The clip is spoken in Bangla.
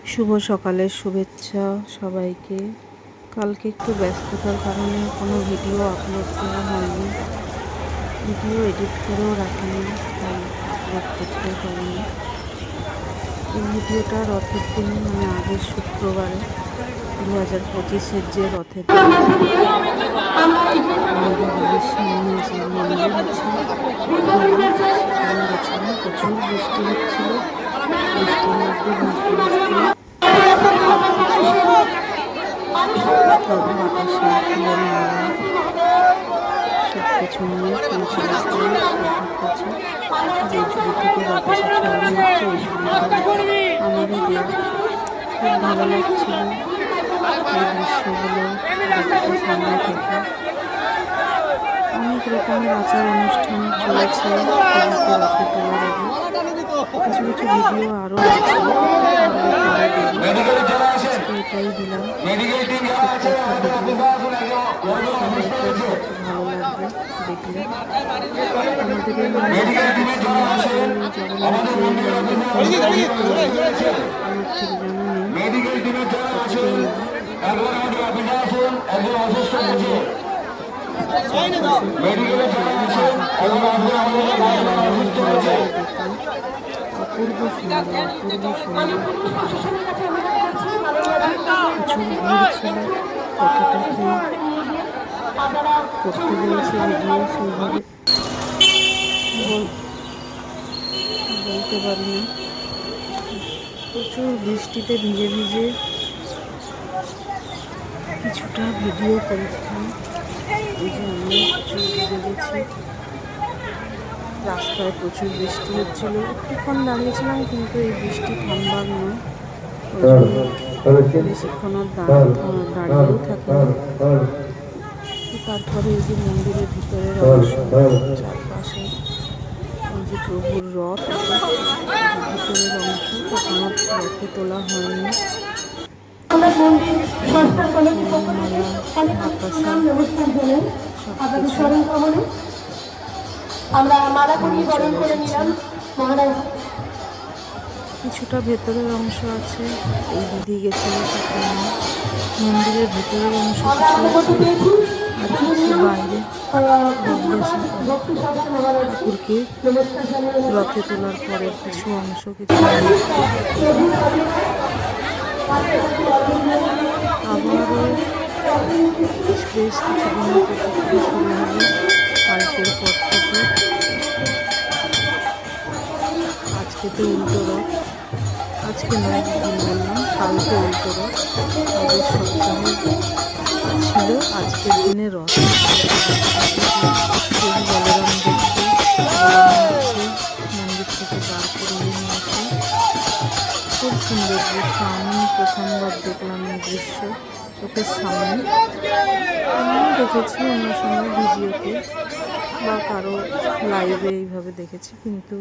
শুভ সকালের শুভেচ্ছা সবাইকে। কালকে একটু ব্যস্ততার কারণে কোনো ভিডিও আপলোড করা হয়নি, ভিডিও এডিট করেও রাখিনি, তাই আপলোড করতে পারিনি। এই ভিডিওটা রথের দিন, মানে আগের শুক্রবারে 2025-এর যে রথের দিন আমাদের বাড়ির সামনে যে মন্দির আছে সেখানে গেছিলাম। প্রচুর বৃষ্টি হচ্ছিল, বৃষ্টির মধ্যে ভিজতে ভিজতে বাতাসা, ফুলের মালা সব কিছু নিয়ে পৌঁছে গেছিলাম রথের কাছে। যে ঝুড়ি থেকে বাতাসা ছড়ানো হচ্ছে ওই ঝুড়িটা আমারই দেওয়া। খুব ভালো লাগছিল এই দৃশ্যগুলো দেখতে সামনে থেকে। অনেক রকমের আচার অনুষ্ঠান চলেছে পুজোতে রথে তোলার আগে। কিছু কিছু ভিডিও আরও আছে, এটাই দিলাম। ভালো লাগবে দেখলে। আমাদের এই মন্দিরটা আমার ঠিক জানা নেই। অপূর্ব সুন্দর, অপূর্ব সুন্দর। প্রচুর ভিড় ছিল, কতটা কি করতে বলেছে ভিডিও সেইভাবে বলতে পারি না। প্রচুর বৃষ্টিতে ভিজে ভিজে কিছুটা ভিডিও করেছিলাম। এই যে আমি প্রচুর ভিজে গেছি, রাস্তায় প্রচুর বৃষ্টি হচ্ছিল। একটুক্ষণ দাঁড়িয়েছিলাম, কিন্তু এই বৃষ্টি থামবার নয়, ওই জন্য বেশিক্ষণ আর দাঁড়িয়েও থাকিনি। তারপরে এই যে মন্দিরের ভিতরের অংশ, চারপাশে এই যে প্রভুর রথ, ভিতরের অংশ তখন রথে তোলা হয়নি। কিছুটা ভেতরের অংশ আছে, এই দিদি গেছিল সেখানে। মন্দিরের ভেতরের অংশ কিছু আর কিছু বাইরে ঠাকুরকে রথে তোলার পরের কিছু অংশ কিছু আবারও বেশ কিছুদিনের প্রতীক্ষা শুরু হবে কালকের পর থেকে। আজকে তো উল্টো রথ, আজকে নয় দিন বললাম, কালকে উল্টো রথ। আগের সপ্তাহে ছিল আজকের দিনে রথ। বলরাম দেখতে মন্দির থেকে বার করে নিয়ে আসে। খুব সুন্দর দৃশ্য, আমি প্রথমবার দেখলাম এই দৃশ্য চোখের সামনে। আমিও দেখেছি অন্য সময় ভিডিওতে বা কারো লাইভে এইভাবে দেখেছি, কিন্তু